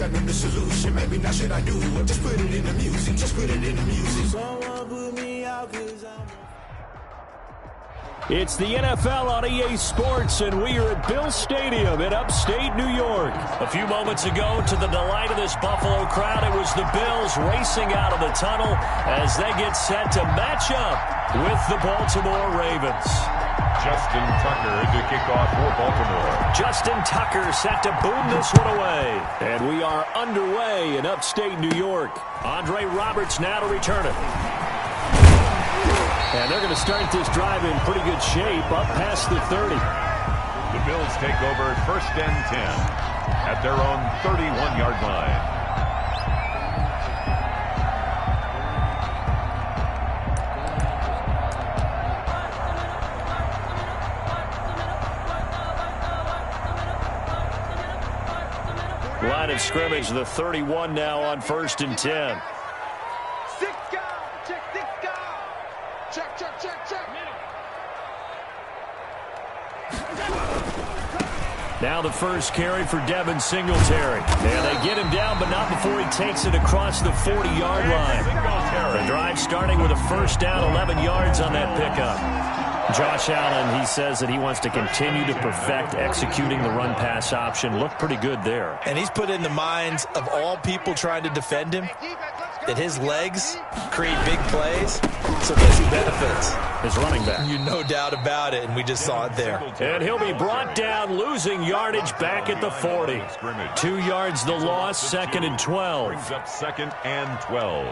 I know the solution. Maybe now should I do it? Just put it in the music. Just put it in the music. Someone put me out 'cause I'm... It's the NFL on EA Sports, and we are at Bill Stadium in upstate New York. A few moments ago, to the delight of this Buffalo crowd, it was the Bills racing out of the tunnel as they get set to match up with the Baltimore Ravens. Justin Tucker to kick off for Baltimore. Justin Tucker set to boom this one away. And we are underway in upstate New York. Andre Roberts now to return it. And they're going to start this drive in pretty good shape, up past the 30. The Bills take over 1st and 10 at their own 31-yard line. Line of scrimmage, the 31 now on 1st and 10. Now the first carry for Devin Singletary. And they get him down, but not before he takes it across the 40-yard line. The drive starting with a 1st down, 11 yards on that pickup. Josh Allen, he says that he wants to continue to perfect executing the run-pass option. Looked pretty good there. And he's put in the minds of all people trying to defend him that his legs create big plays, so guess who benefits? His running back. You no doubt about it, and we just saw it there. And he'll be brought down, losing yardage back at the 40. 2 yards the loss, 2nd and 12. Brings up 2nd and 12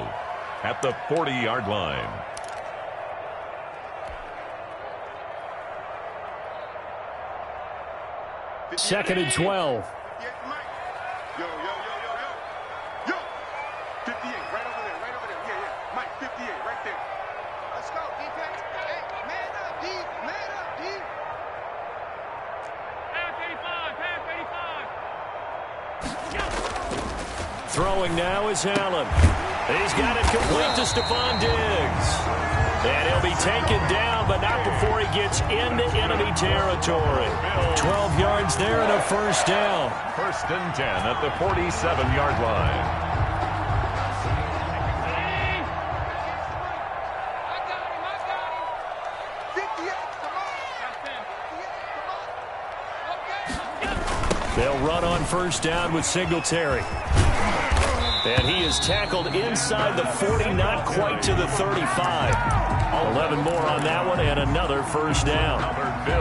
at the 40-yard line. Second and 12. Yo. 58, right over there. Yeah. Mike, 58, right there. Let's go, defense. Hey, man up, D. Pass 85. Throwing now is Allen. He's got it complete to Stephon Diggs. And he'll be taken down, but not before he gets into enemy territory. 12 yards there and a 1st down. 1st and 10 at the 47-yard line. They'll run on 1st down with Singletary. And he is tackled inside the 40, not quite to the 35. 11 more on that one, and another 1st down.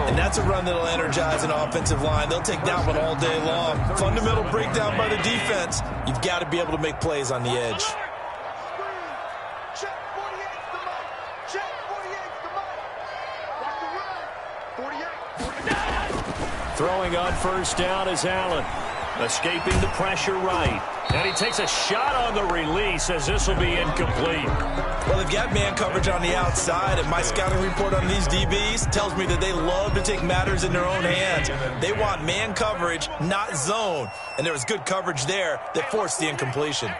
And that's a run that'll energize an offensive line. They'll take that one all day long. Fundamental breakdown by the defense. You've got to be able to make plays on the edge. Throwing on 1st down is Allen. Escaping the pressure right. And he takes a shot on the release as this will be incomplete. Well, they've got man coverage on the outside, and my scouting report on these DBs tells me that they love to take matters in their own hands. They want man coverage, not zone. And there was good coverage there that forced the incompletion.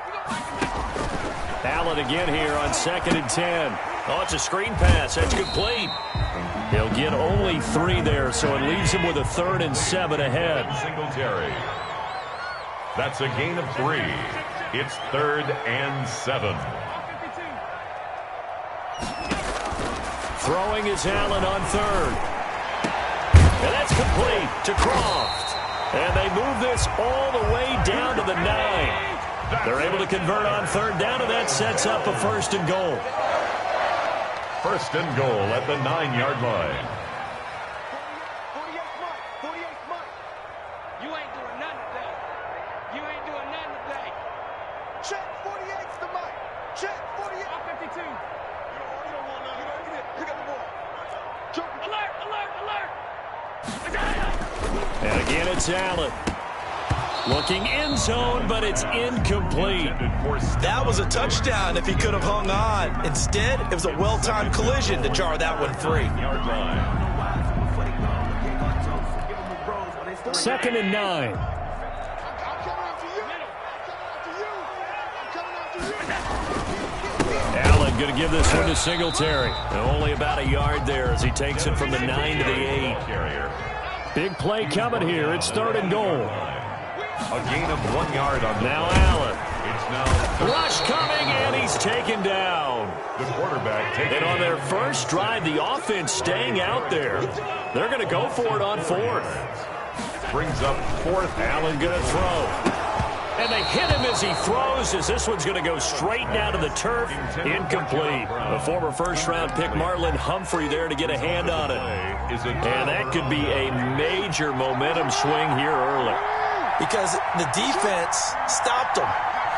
Allen again here on 2nd and 10. Oh, it's a screen pass. That's complete. He'll get only 3 there, so it leaves him with a 3rd and 7 ahead. Singletary. That's a gain of 3. It's 3rd and 7. Throwing is Allen on 3rd. And that's complete to Croft. And they move this all the way down to the 9. They're able to convert on 3rd down, and that sets up a 1st and goal. 1st and goal at the 9-yard line. You ain't doing nothing today. You ain't doing nothing today. Check 48's the mic. Check 48. 52. You don't want none. You don't get it. Pick up the ball. Alert, alert, alert. And again, it's Allen. Looking end zone, but it's incomplete. That was a touchdown if he could have hung on. Instead, it was a well-timed collision to jar that one free. 2nd and 9. Allen going to give this one to Singletary. Only about a yard there as he takes it from the 9 to the 8. Big play coming here. It's 3rd and goal. A gain of 1 yard on the Now play. Allen. It's now Rush coming, and he's taken down. the quarterback taking. And on their first drive, the offense staying out there. They're going to go for it on 4th. Brings up 4th. Allen going to throw. And they hit him as he throws, as this one's going to go straight down to the turf. Incomplete. A former first-round pick, Marlon Humphrey, there to get a hand on it. And that could be a major momentum swing here early. Because the defense stopped them.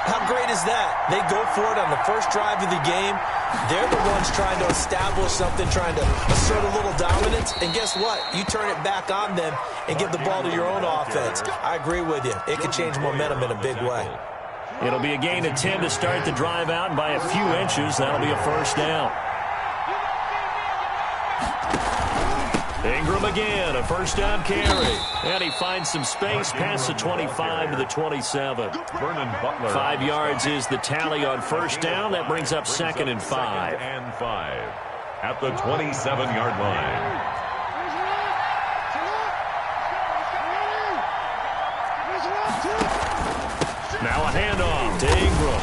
How great is that? They go for it on the first drive of the game. They're the ones trying to establish something, trying to assert a little dominance. And guess what? You turn it back on them and give the ball to your own offense. I agree with you. It can change momentum in a big way. It'll be a gain of 10 to start the drive out, and by a few inches, that'll be a first down. Ingram again, a first down carry. And he finds some space past the 25 to the 27. Vernon Butler. 5 yards is the tally on first down. That brings up 2nd and 5. 2nd and 5 at the 27-yard line. Now a handoff to Ingram.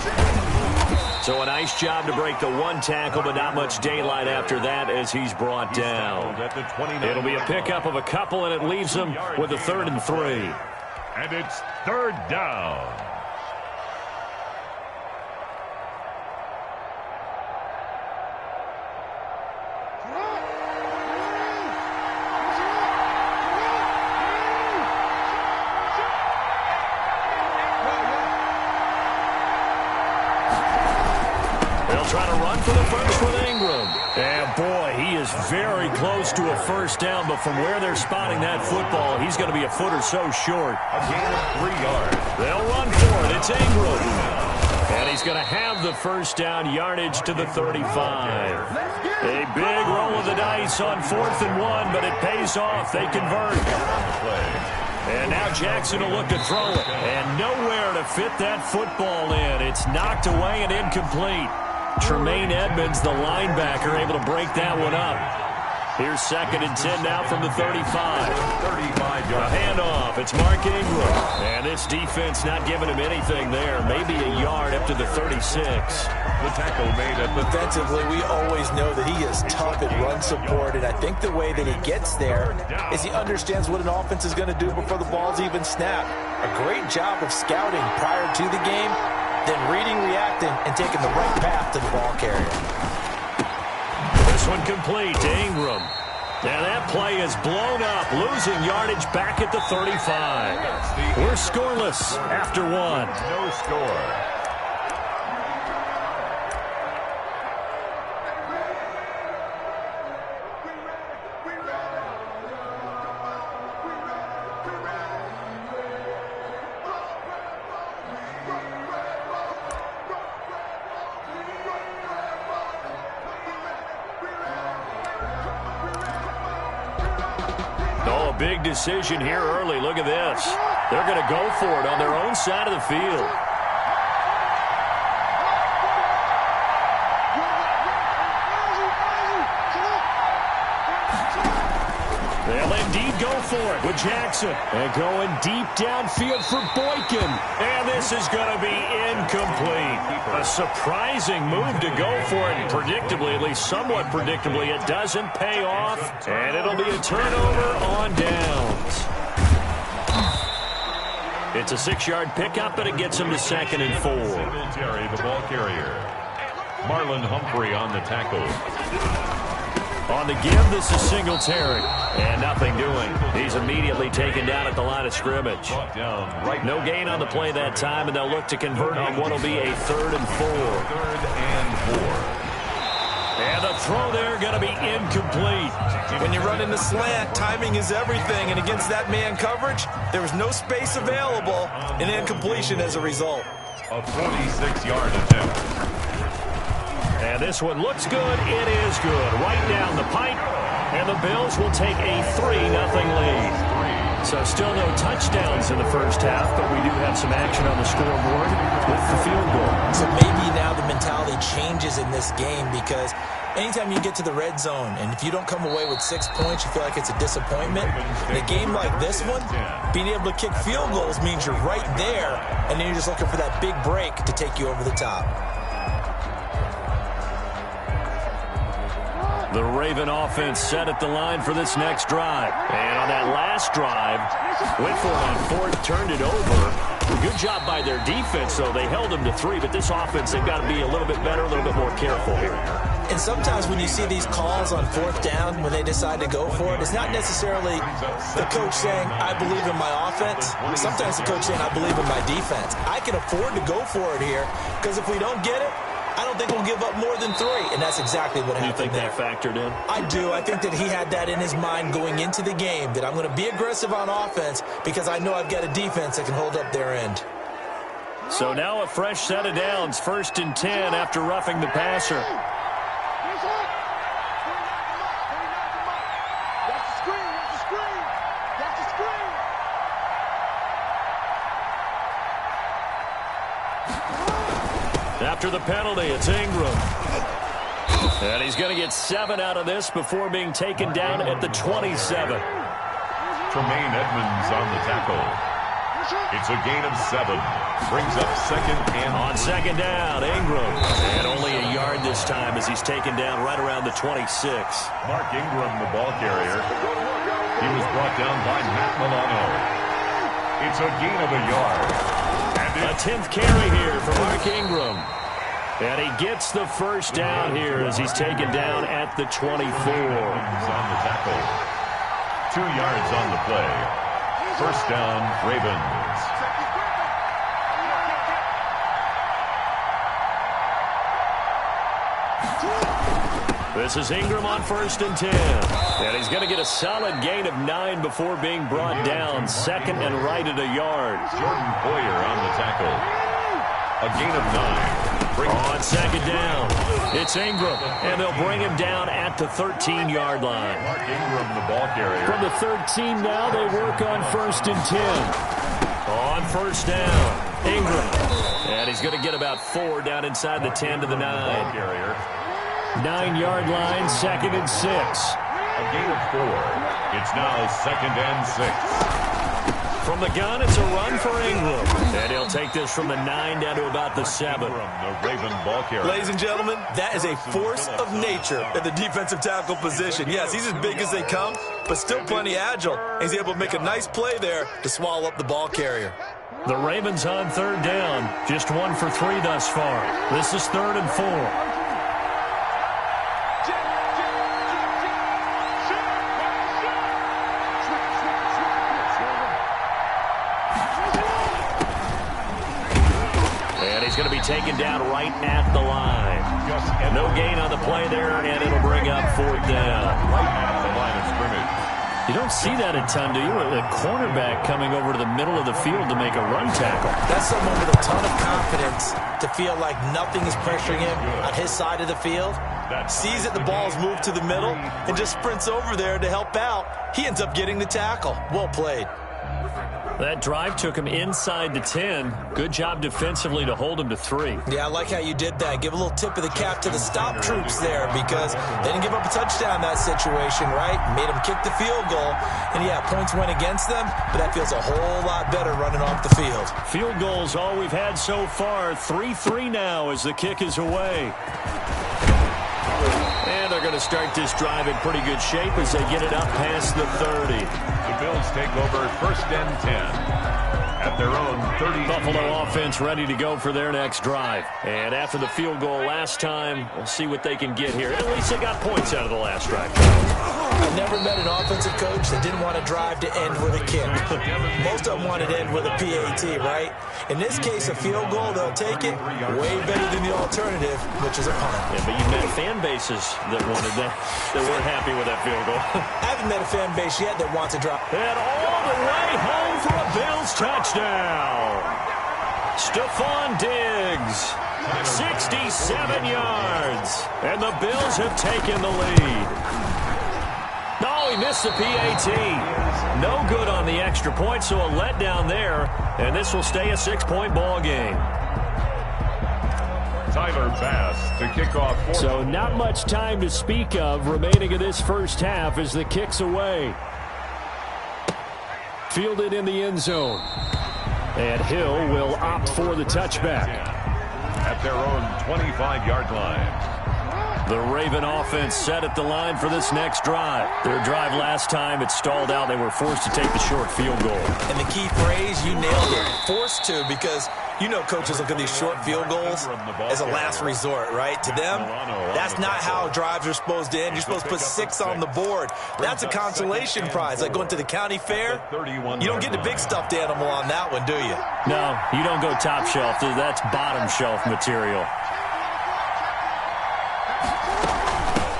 So a nice job to break the 1 tackle, but not much daylight after that as he's brought down. It'll be a pickup of a couple, and it leaves him with a 3rd and 3. And it's 3rd down. Trying to run for the first with Ingram. And boy, he is very close to a first down, but from where they're spotting that football, he's going to be a foot or so short. A gain of 3 yards. They'll run for it. It's Ingram. And he's going to have the first down yardage to the 35. A big roll of the dice on 4th and 1, but it pays off. They convert. And now Jackson will look to throw it. And nowhere to fit that football in. It's knocked away and incomplete. Tremaine Edmonds, the linebacker, able to break that one up. Here's 2nd and 10 now from the 35. 35 yards. A handoff. It's Mark Ingram. And this defense not giving him anything there. Maybe a yard up to the 36. The tackle made at the Defensively, we always know that he is tough at run support, and I think the way that he gets there is he understands what an offense is going to do before the ball's even snapped. A great job of scouting prior to the game, then reading, reacting, and taking the right path to the ball carrier. This one complete to Ingram. And that play is blown up, losing yardage back at the 35. We're scoreless after 1. No score. Big decision here early. Look at this. They're going to go for it on their own side of the field. They'll indeed go for it with Jackson. And going deep downfield for Boykin. And this is going to be incomplete. A surprising move to go for it. And predictably, at least somewhat predictably, it doesn't pay off. And it'll be a turnover on downs. It's a 6-yard pickup, and it gets him to 2nd and 4. Singletary, the ball carrier. Marlon Humphrey on the tackle. On the give, this is Singletary. And nothing doing. He's immediately taken down at the line of scrimmage. No gain on the play that time, and they'll look to convert on what will be a 3rd and 4. 3rd and 4. And the throw there going to be incomplete. When you run in the slant, timing is everything, and against that man coverage, there was no space available, and incompletion as a result. A 46-yard attempt. And this one looks good. It is good. Right down the pipe. And the Bills will take a 3-0 lead. So still no touchdowns in the first half, but we do have some action on the scoreboard with the field goal. So maybe now the mentality changes in this game, because anytime you get to the red zone and if you don't come away with 6 points, you feel like it's a disappointment. In a game like this one, being able to kick field goals means you're right there, and then you're just looking for that big break to take you over the top. The Raven offense set at the line for this next drive. And on that last drive, went for it on fourth, turned it over. Good job by their defense, though. They held them to 3, but this offense, they've got to be a little bit better, a little bit more careful here. And sometimes when you see these calls on fourth down, when they decide to go for it, it's not necessarily the coach saying, I believe in my offense. Sometimes the coach saying, I believe in my defense. I can afford to go for it here, because if we don't get it, I don't think we'll give up more than 3, and that's exactly what happened. You think that factored in? I do. I think that he had that in his mind going into the game, that I'm going to be aggressive on offense because I know I've got a defense that can hold up their end. So now a fresh set of downs, 1st and 10 after roughing the passer. After the penalty, it's Ingram. And he's going to get 7 out of this before being taken down at the 27. Tremaine Edmonds on the tackle. It's a gain of 7. Brings up 2nd and on 2nd down, Ingram. And only a yard this time as he's taken down right around the 26. Mark Ingram, the ball carrier. He was brought down by Matt Milano. It's a gain of a yard. A 10th carry here for Mark Ingram. And he gets the first down here as he's taken down at the 24. On the tackle. 2 yards on the play. First down, Ravens. This is Ingram on 1st and 10. And he's going to get a solid gain of 9 before being brought down. 2nd and right at a yard. Jordan Boyer on the tackle. A gain of 9. On 2nd down, it's Ingram, and they'll bring him down at the 13-yard line. Mark Ingram, the ball carrier. From the 13 now, they work on 1st and 10. On 1st down, Ingram. And he's going to get about 4 down inside the 10 to the 9. Ball carrier. 9-yard line, 2nd and 6. A gain of 4. It's now 2nd and 6. From the gun, it's a run for Ingram. And he'll take this from the 9 down to about the 7. Ingram, the Raven ball carrier. Ladies and gentlemen, that is a force of nature at the defensive tackle position. Yes, he's as big as they come, but still plenty agile. He's able to make a nice play there to swallow up the ball carrier. The Ravens on 3rd down. Just 1 for 3 thus far. This is 3rd and 4. Going to be taken down right at the line. No gain on the play there, and it'll bring up 4th down. Right at the line of scrimmage. You don't see that a ton, do you? A cornerback coming over to the middle of the field to make a run tackle. That's someone with a ton of confidence to feel like nothing is pressuring him on his side of the field. Sees that the ball's moved to the middle and just sprints over there to help out. He ends up getting the tackle. Well played. That drive took him inside the 10. Good job defensively to hold him to 3. Yeah, I like how you did that. Give a little tip of the cap to the stop troops there, because they didn't give up a touchdown in that situation, right? Made them kick the field goal. And, yeah, points went against them, but that feels a whole lot better running off the field. Field goals all we've had so far. 3-3 now as the kick is away. And they're going to start this drive in pretty good shape as they get it up past the 30. The Bills take over 1st and 10 at their own 30. Buffalo offense ready to go for their next drive. And after the field goal last time, we'll see what they can get here. At least they got points out of the last drive. I've never met an offensive coach that didn't want a drive to end with a kick. Most of them wanted to end with a PAT, right? In this case, a field goal, they'll take it way better than the alternative, which is a punt. Yeah, but you met fan bases that wanted that weren't happy with that field goal. I haven't met a fan base yet that wants a drop. And all the way home for a Bills touchdown. Stephon Diggs, 67 yards. And the Bills have taken the lead. Oh, Oh, he missed the PAT. No good on the extra point, so a letdown there. And this will stay a 6-point ball game. Tyler Bass to kick off. So not much time to speak of remaining in this first half as the kick's away. Fielded in the end zone. And Hill will opt for the touchback. At their own 25-yard line. The Raven offense set at the line for this next drive. Their drive last time, it stalled out. They were forced to take the short field goal. And the key phrase, you nailed it, forced to, because you know coaches look at these short field goals as a last resort, right? To them, that's not how drives are supposed to end. You're supposed to put 6 on the board. That's a consolation prize. Like going to the county fair, you don't get the big stuffed animal on that one, do you? No, you don't go top shelf. That's bottom shelf material.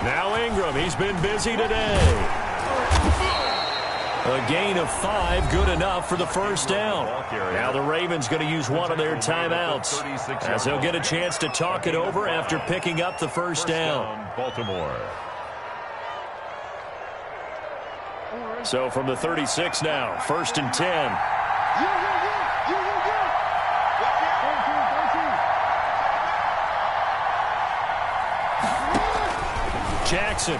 Now Ingram, he's been busy today. A gain of 5, good enough for the first down. Now the Ravens going to use one of their timeouts as they'll get a chance to talk it over after picking up the first down. Baltimore. So from the 36 now, 1st and 10. Jackson.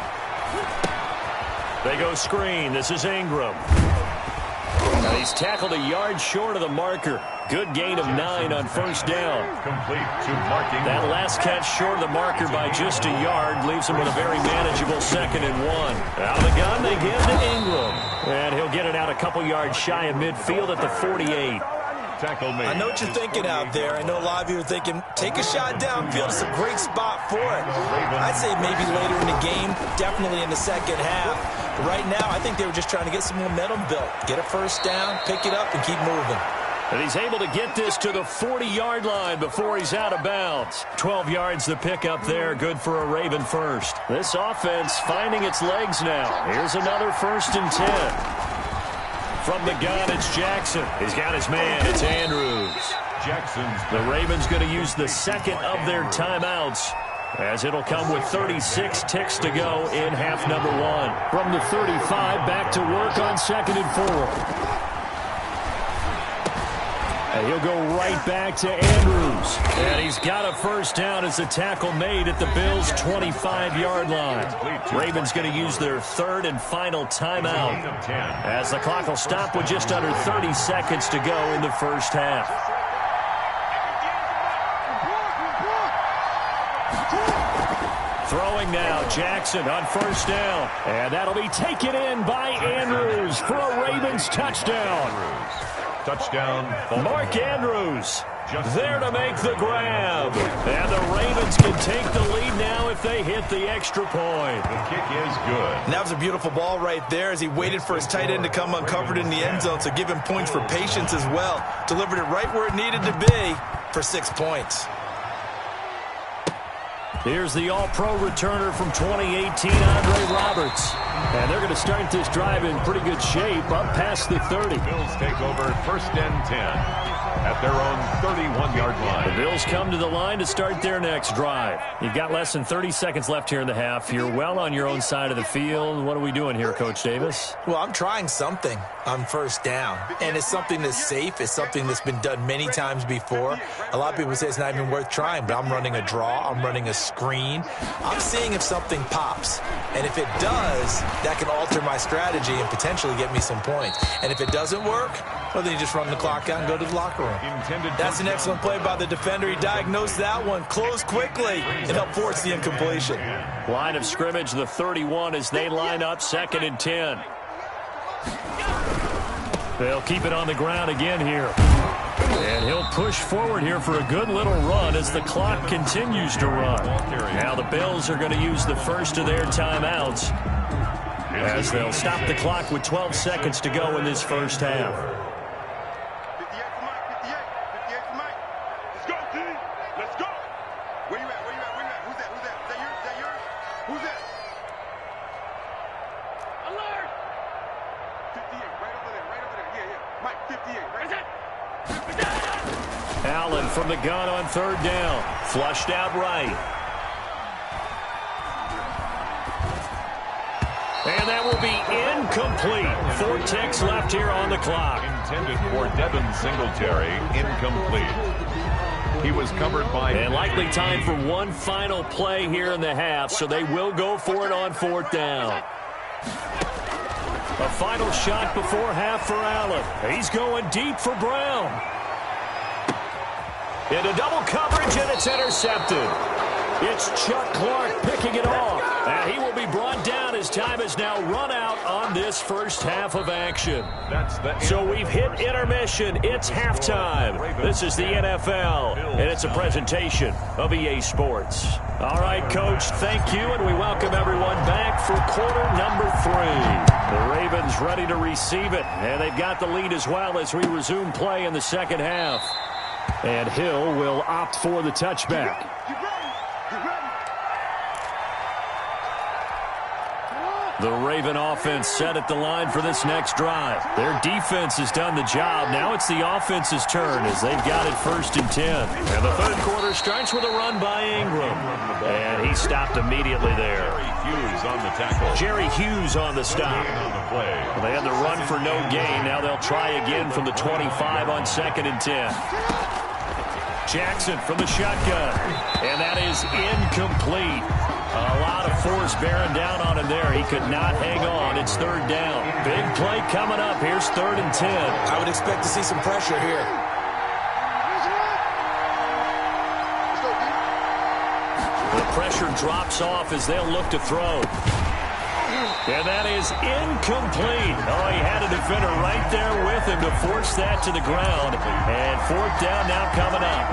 They go screen. This is Ingram. Now he's tackled a yard short of the marker. Good gain of 9 on first down. Complete to marking. That last catch short of the marker by just a yard leaves him with a very manageable 2nd and 1. Out of the gun, they give to Ingram. And he'll get it out a couple yards shy of midfield at the 48. Tackle made. I know what you're thinking out there. I know a lot of you are thinking, take a shot downfield. It's a great spot for it. I'd say maybe later in the game, definitely in the second half. But right now, I think they were just trying to get some momentum built. Get a first down, pick it up, and keep moving. And he's able to get this to the 40-yard line before he's out of bounds. 12 yards the pickup there, good for a Raven first. This offense finding its legs now. Here's another 1st and 10. From the gun, it's Jackson. He's got his man. It's Andrews. Jackson's the Ravens going to use the second of their timeouts as it'll come with 36 ticks to go in half number 1. From the 35, back to work on 2nd and 4. And he'll go right back to Andrews. And he's got a first down as the tackle made at the Bills' 25-yard line. Ravens going to use their 3rd and final timeout as the clock will stop with just under 30 seconds to go in the first half. Throwing now, Jackson on first down. And that'll be taken in by Andrews for a Ravens touchdown. Touchdown. Mark Andrews there to make the grab. And the Ravens can take the lead now if they hit the extra point. The kick is good. And that was a beautiful ball right there as he waited for his tight end to come uncovered in the end zone, so give him points for patience as well. Delivered it right where it needed to be for 6 points. Here's the all-pro returner from 2018, Andre Roberts. And they're going to start this drive in pretty good shape, up past the 30. Bills take over 1st and 10 at their own 31-yard line. The Bills come to the line to start their next drive. You've got less than 30 seconds left here in the half. You're well on your own side of the field. What are we doing here, Coach Davis? Well, I'm trying something on first down, and it's something that's safe. It's something that's been done many times before. A lot of people say it's not even worth trying, but I'm running a draw. I'm running a screen. I'm seeing if something pops, and if it does, that can alter my strategy and potentially get me some points. And if it doesn't work, well, then you just run the clock out and go to the locker room. That's an excellent play by the defender. He diagnosed that one, closed quickly, and helped force the incompletion. Line of scrimmage, the 31 as they line up 2nd and 10. They'll keep it on the ground again here. And he'll push forward here for a good little run as the clock continues to run. Now the Bills are going to use the first of their timeouts as they'll stop the clock with 12 seconds to go in this first half. 58 for Mike, 58 for Mike. Let's go, team. Let's go. Where you at? Where you at? Where you at? Who's that? Who's that? Is that yours? Is that yours? Who's that? Alert! 58, right over there, right over there. Yeah, yeah. Mike, 58, right there. Allen from the gun on 3rd down. Flushed out right. And And that will be incomplete. 4 ticks left here on the clock. Intended for Devin Singletary, incomplete. He was covered by... And likely time for one final play here in the half, so they will go for it on 4th down. A final shot before half for Allen. He's going deep for Brown. Into double coverage, and it's intercepted. It's Chuck Clark picking it off. And he will be brought down as time has now run out on this first half of action. So we've hit intermission. It's halftime. This is the NFL, and it's a presentation of EA Sports. All right, Coach, thank you, and we welcome everyone back for quarter number 3. The Ravens ready to receive it, and they've got the lead as well as we resume play in the second half. And Hill will opt for the touchback. The Raven offense set at the line for this next drive. Their defense has done the job. Now it's the offense's turn as they've got it 1st and 10. And the third quarter starts with a run by Ingram. And he stopped immediately there. Jerry Hughes on the tackle. Jerry Hughes on the stop. Well, they had the run for no gain. Now they'll try again from the 25 on 2nd and 10. Jackson from the shotgun. And that is incomplete. A lot of force bearing down on him there. He could not hang on. It's 3rd down. Big play coming up. Here's 3rd and 10. I would expect to see some pressure here. The pressure drops off as they'll look to throw. And that is incomplete. Oh, he had a defender right there with him to force that to the ground. And 4th down now coming up.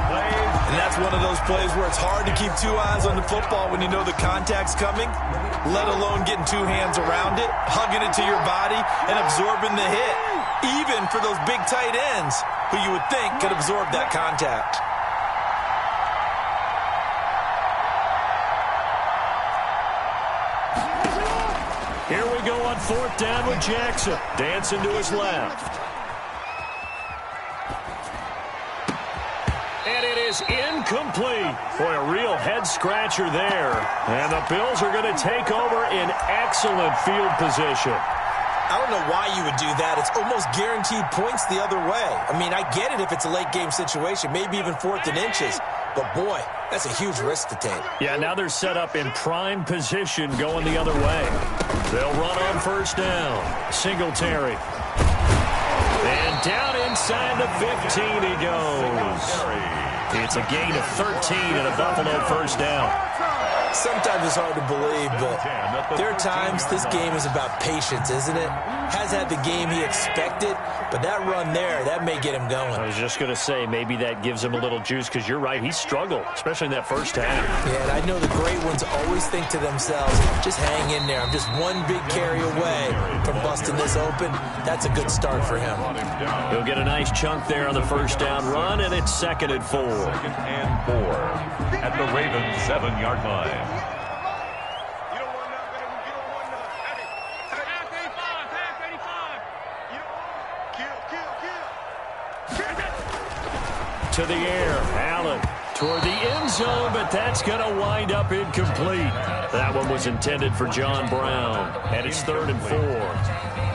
And that's one of those plays where it's hard to keep 2 eyes on the football when you know the contact's coming, let alone getting 2 hands around it, hugging it to your body, and absorbing the hit, even for those big tight ends who you would think could absorb that contact. Here we go on 4th down with Jackson. Dancing to his left. And it is incomplete. Boy, a real head-scratcher there. And the Bills are going to take over in excellent field position. I don't know why you would do that. It's almost guaranteed points the other way. I mean, I get it if it's a late-game situation, maybe even 4th and inches. But, boy, that's a huge risk to take. Yeah, now they're set up in prime position going the other way. They'll run on 1st down. Singletary. And down inside the 15 he goes. It's a gain of 13 and a Buffalo 1st down. Sometimes it's hard to believe, but there are times this game is about patience, isn't it? Has had the game he expected, but that run there, that may get him going. I was just going to say, maybe that gives him a little juice, because you're right, he struggled, especially in that 1st half. Yeah, and I know the great ones always think to themselves, just hang in there. I'm just one big carry away from busting this open. That's a good start for him. He'll get a nice chunk there on the 1st down run, and it's 2nd and 4. 2nd and 4 at the Ravens 7-yard line. To the air, Allen toward the end zone, but that's going to wind up incomplete. That one was intended for John Brown, and it's 3rd and 4.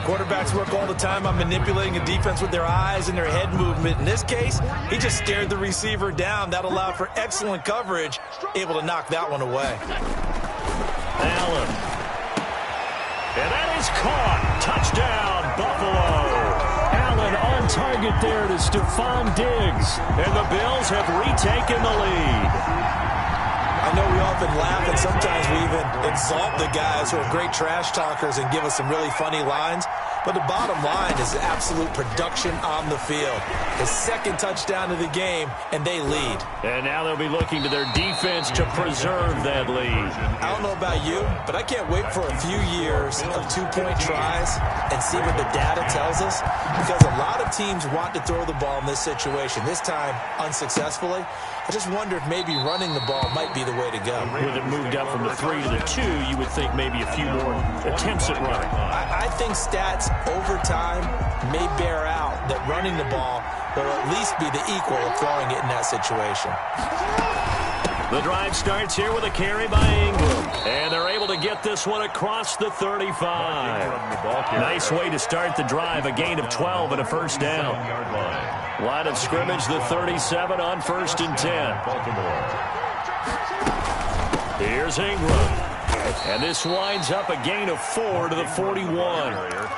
Quarterbacks work all the time on manipulating a defense with their eyes and their head movement. In this case, he just stared the receiver down. That allowed for excellent coverage, able to knock that one away. Allen. And that is caught. Touchdown, Buffalo. Allen on target there to Stephon Diggs. And the Bills have retaken the lead. I know we often laugh and sometimes we even exalt the guys who are great trash talkers and give us some really funny lines. But the bottom line is absolute production on the field. His 2nd touchdown of the game, and they lead. And now they'll be looking to their defense to preserve that lead. I don't know about you, but I can't wait for a few years of 2-point tries and see what the data tells us. Because a lot of teams want to throw the ball in this situation. This time, unsuccessfully. I just wonder if maybe running the ball might be the way to go. With it moved up from the 3 to the 2, you would think maybe a few more attempts at running. I think stats over time may bear out that running the ball will at least be the equal of throwing it in that situation. The drive starts here with a carry by Ingram. And they're able to get this one across the 35. Nice way to start the drive. A gain of 12 and a first down. Line of scrimmage, the 37 on 1st and 10. Here's Ingram. And this winds up a gain of 4 to the 41.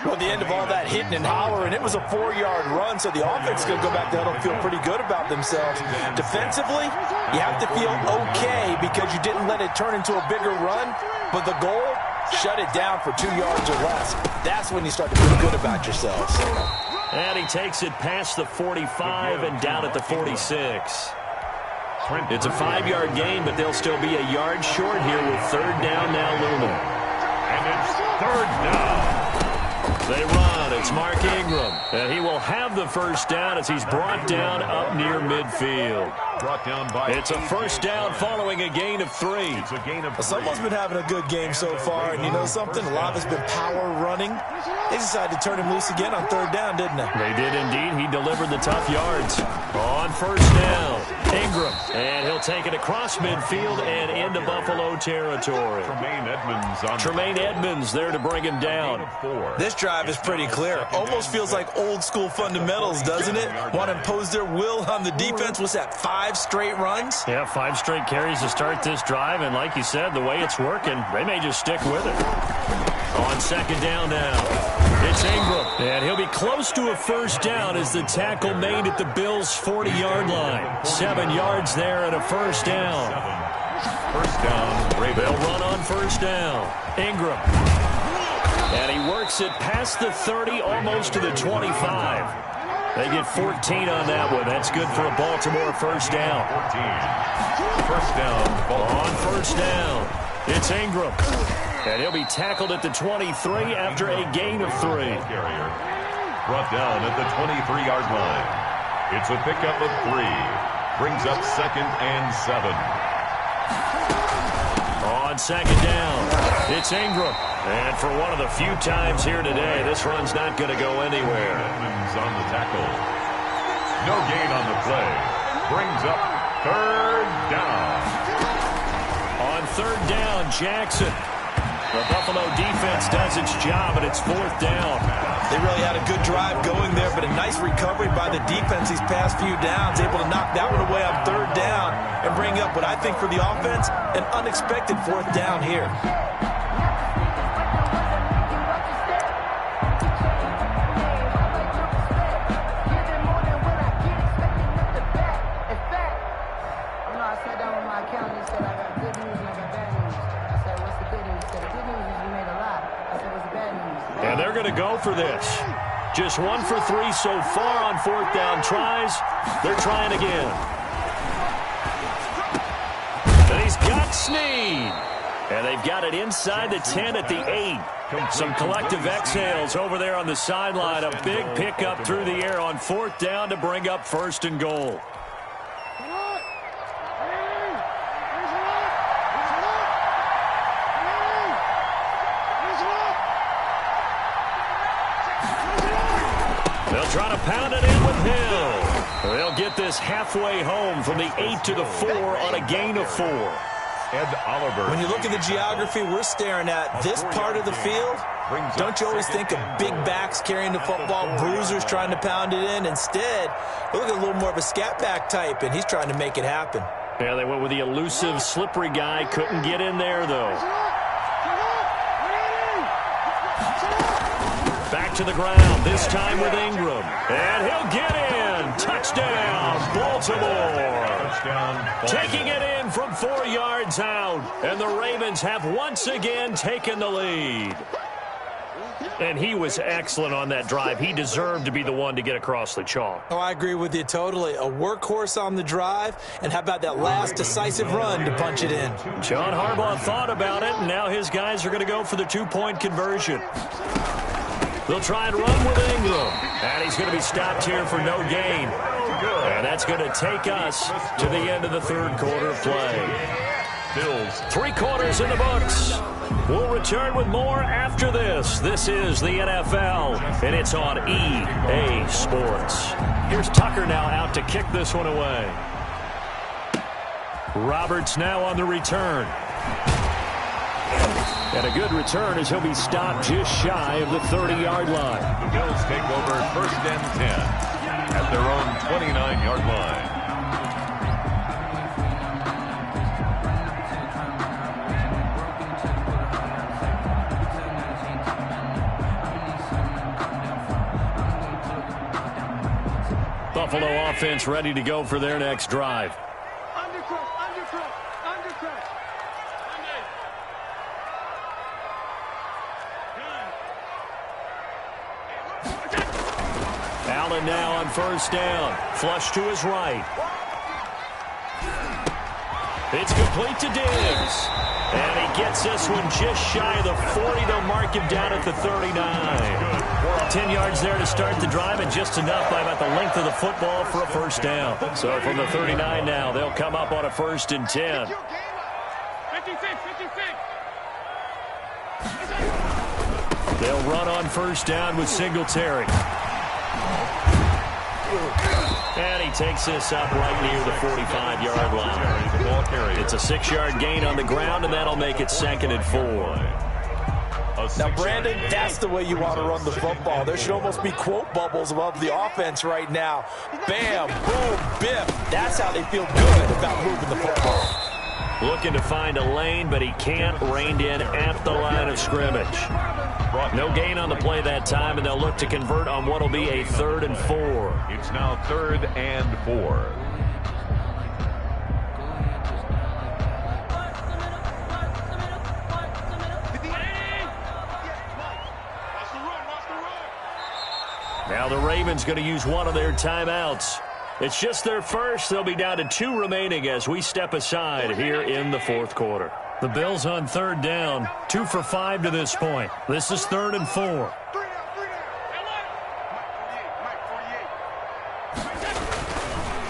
Well, the end of all that hitting and hollering, it was a 4-yard run, so the offense is going to go back to huddle and feel pretty good about themselves. Defensively, you have to feel okay because you didn't let it turn into a bigger run, but the goal, shut it down for 2 yards or less. That's when you start to feel good about yourselves. And he takes it past the 45 and down at the 46. It's a 5-yard gain, but they'll still be a yard short here with 3rd down now looming. And it's 3rd down. They run. It's Mark Ingram. And he will have the first down as he's brought down up near midfield. Brought down by it's a first down following a gain of 3. It's a gain of 3. Someone's been having a good game so far, and you know something? A lot of it's been power running. They decided to turn him loose again on 3rd down, didn't they? They did indeed. He delivered the tough yards. On 1st down, Ingram. And he'll take it across midfield and into Buffalo territory. Tremaine Edmonds there to bring him down. This drive is pretty clear. Almost feels like old school fundamentals, doesn't it? Want to impose their will on the defense. What's that, 5 straight runs? Yeah, 5 straight carries to start this drive. And like you said, the way it's working, they may just stick with it. On 2nd down now, it's Ingram. And he'll be close to a first down as the tackle made at the Bills' 40-yard line. 7 yards there and a first down. First down, Ravens. They'll run on 1st down. Ingram. And he works it past the 30, almost to the 25. They get 14 on that one. That's good for a Baltimore first down. 14. First down. On 1st down, it's Ingram. And he'll be tackled at the 23 after a gain of 3. Brought down at the 23-yard line. It's a pickup of 3. Brings up 2nd and 7. On 2nd down, it's Ingram. And for one of the few times here today, this run's not going to go anywhere. Edmonds on the tackle. No gain on the play. Brings up 3rd down. On 3rd down, Jackson. The Buffalo defense does its job, and it's 4th down. They really had a good drive going there, but a nice recovery by the defense these past few downs, able to knock that one away on 3rd down and bring up what I think for the offense, an unexpected 4th down here. And they're going to go for this. Just 1 for 3 so far on 4th down tries. They're trying again. And he's got Snead. And they've got it inside the 10 at the 8. Some collective exhales over there on the sideline. A big pickup through the air on 4th down to bring up 1st and goal. They'll try to pound it in with Hill. They'll get this halfway home from the 8 to the 4 on a gain of 4. Ed Oliver. When you look at the geography we're staring at, this part of the field, don't you always think of big backs carrying the football, bruisers trying to pound it in? Instead, look at a little more of a scat back type, and he's trying to make it happen. Yeah, they went with the elusive, slippery guy. Couldn't get in there, though. Back to the ground, this time with Ingram. And he'll get in. Touchdown, Baltimore. Taking it in from 4 yards out. And the Ravens have once again taken the lead. And he was excellent on that drive. He deserved to be the one to get across the chalk. Oh, I agree with you totally. A workhorse on the drive. And how about that last decisive run to punch it in? John Harbaugh thought about it, and now his guys are going to go for the 2-point conversion. They'll try and run with Ingram. And he's going to be stopped here for no gain. And that's going to take us to the end of the 3rd quarter of play. 3 quarters in the books. We'll return with more after this. This is the NFL, and it's on EA Sports. Here's Tucker now out to kick this one away. Roberts now on the return. And a good return as he'll be stopped just shy of the 30-yard line. The Bills take over 1st and 10 at their own 29-yard line. Buffalo offense ready to go for their next drive. Allen now on 1st down. Flush to his right. It's complete to Diggs. And he gets this one just shy of the 40. They'll mark him down at the 39. 10 yards there to start the drive, and just enough by about the length of the football for a 1st down. So from the 39 now, they'll come up on a 1st and 10. 56. They'll run on 1st down with Singletary. And he takes this up right near the 45-yard line. It's a 6-yard gain on the ground, and that'll make it 2nd and 4. Now, Brandon, that's the way you want to run the football. There should almost be quote bubbles above the offense right now. Bam, boom, biff. That's how they feel good about moving the football. Looking to find a lane, but he can't. Reined in at the line of scrimmage. No gain on the play that time, and they'll look to convert on what will be a 3rd and 4. It's now 3rd and 4. Now the Ravens going to use one of their timeouts. It's just their first. They'll be down to 2 remaining as we step aside here in the 4th quarter. The Bills on 3rd down, 2 for 5 to this point. This is 3rd and 4.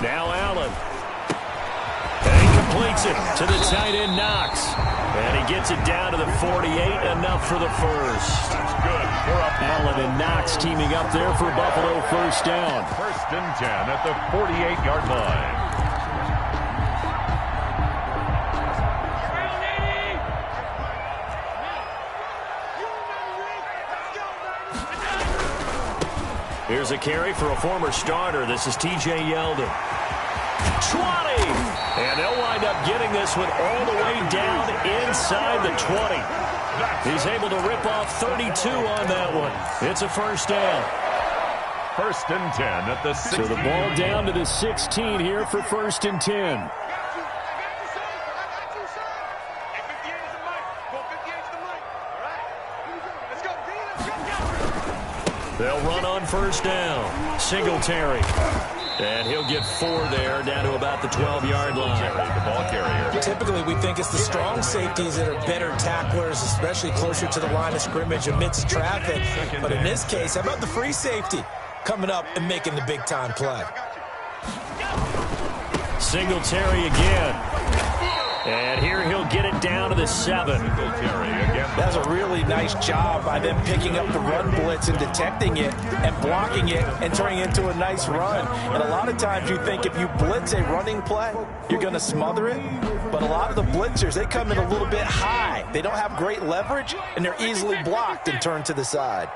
Now Allen. And he completes it to the tight end, Knox. And he gets it down to the 48, enough for the first. That's good. Allen and Knox teaming up there for Buffalo 1st down. 1st and 10 at the 48-yard line. Here's a carry for a former starter. This is T.J. Yeldon. 20! And they'll wind up getting this one all the way down inside the 20. He's able to rip off 32 on that one. It's a 1st down. 1st and 10 at the 16. So the ball down to the 16 here for 1st and 10. They'll run on 1st down. Singletary. And he'll get 4 there, down to about the 12-yard line. The ball carrier. Typically, we think it's the strong safeties that are better tacklers, especially closer to the line of scrimmage amidst traffic. But in this case, how about the free safety coming up and making the big-time play? Singletary again. And here he'll get it down to the 7. That's a really nice job by them picking up the run blitz and detecting it and blocking it and turning it into a nice run. And a lot of times you think if you blitz a running play, you're going to smother it. But a lot of the blitzers, they come in a little bit high. They don't have great leverage, and they're easily blocked and turned to the side.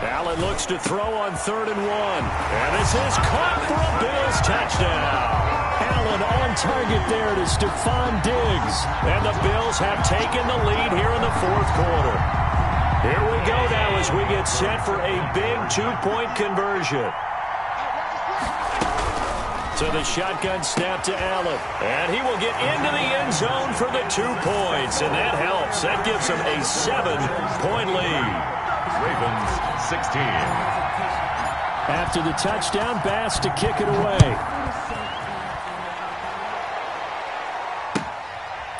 Allen looks to throw on 3rd and 1. And this is caught for a Bills touchdown. Allen on target there to Stephon Diggs. And the Bills have taken the lead here in the 4th quarter. Here we go now as we get set for a big 2-point conversion. So the shotgun snap to Allen. And he will get into the end zone for the 2 points. And that helps. That gives him a 7-point lead. Ravens 16. After the touchdown, Bass to kick it away.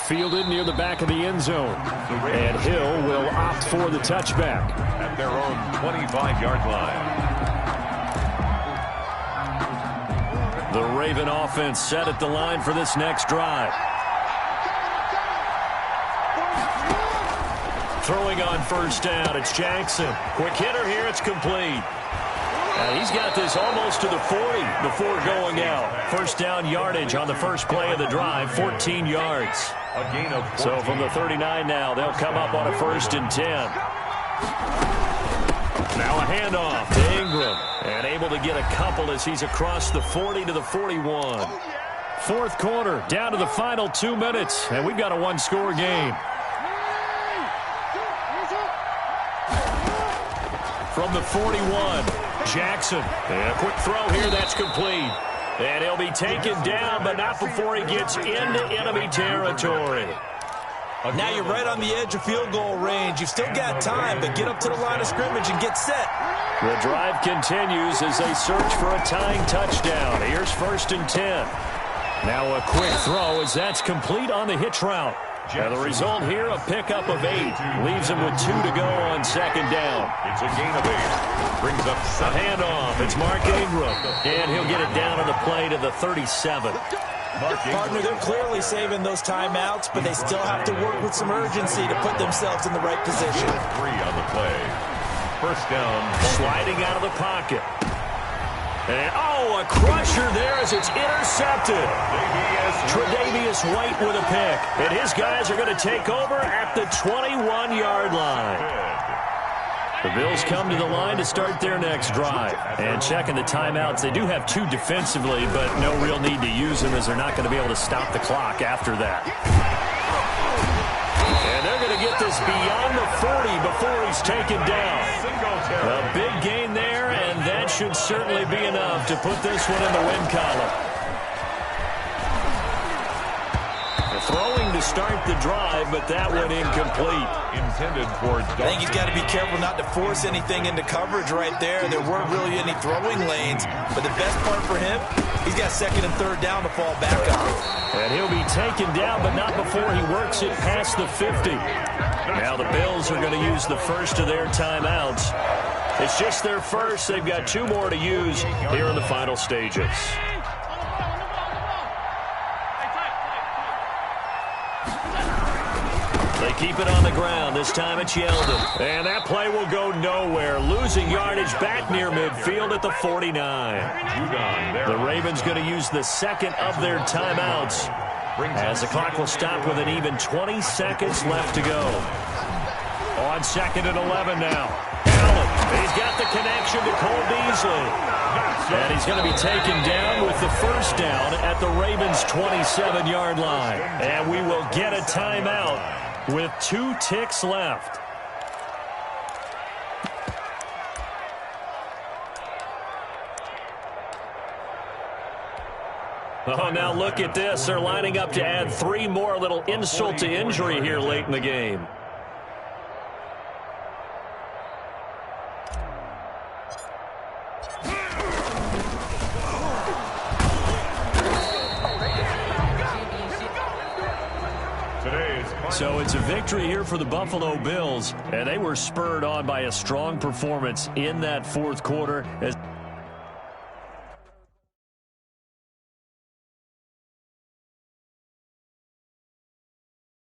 Fielded near the back of the end zone. And Hill will opt for the touchback. At their own 25-yard line. The Raven offense set at the line for this next drive. Throwing on 1st down, it's Jackson. Quick hitter here, it's complete. He's got this almost to the 40 before going out. First down yardage on the first play of the drive, 14 yards. A gain of 14. So from the 39 now, they'll come up on a 1st and 10. Now a handoff to Ingram. And able to get a couple as he's across the 40 to the 41. Fourth quarter, down to the final 2 minutes. And we've got a one-score game. From the 41, Jackson. And a quick throw here, that's complete. And he'll be taken down, but not before he gets into enemy territory. Now you're right on the edge of field goal range. You've still got time, but get up to the line of scrimmage and get set. The drive continues as they search for a tying touchdown. Here's 1st and 10. Now a quick throw as that's complete on the hitch route. And the result here, a pickup of 8. Leaves him with 2 to go on 2nd down. It's a gain of 8. Brings up a handoff. It's Mark Ingram. And he'll get it down on the play to the 37. Partner, they're clearly saving those timeouts, but they still have to work with some urgency to put themselves in the right position. 3 on the play. First down. Sliding out of the pocket. And, a crusher there as it's intercepted. Tre'Davious White with a pick. And his guys are going to take over at the 21-yard line. The Bills come to the line to start their next drive. And checking the timeouts, they do have 2 defensively, but no real need to use them as they're not going to be able to stop the clock after that. And they're going to get this beyond the 40 before he's taken down. A big gain there, and that should certainly be enough to put this one in the win column. Throwing to start the drive, but that one incomplete. Intended for I think he's got to be careful not to force anything into coverage right there. There weren't really any throwing lanes, but the best part for him, he's got 2nd and 3rd down to fall back on. And he'll be taken down, but not before he works it past the 50. Now the Bills are going to use the first of their timeouts. It's just their first. They've got 2 more to use here in the final stages. They keep it on the ground. This time it's Yeldon. And that play will go nowhere. Losing yardage back near midfield at the 49. The Ravens going to use the 2nd of their timeouts as the clock will stop with an even 20 seconds left to go. On 2nd and 11 now. Allen, he's got the connection to Cole Beasley. And he's going to be taken down with the first down at the Ravens' 27-yard line. And we will get a timeout with 2 ticks left. Oh, now look at this. They're lining up to add 3 more. Little insult to injury here late in the game. So it's a victory here for the Buffalo Bills, and they were spurred on by a strong performance in that 4th quarter.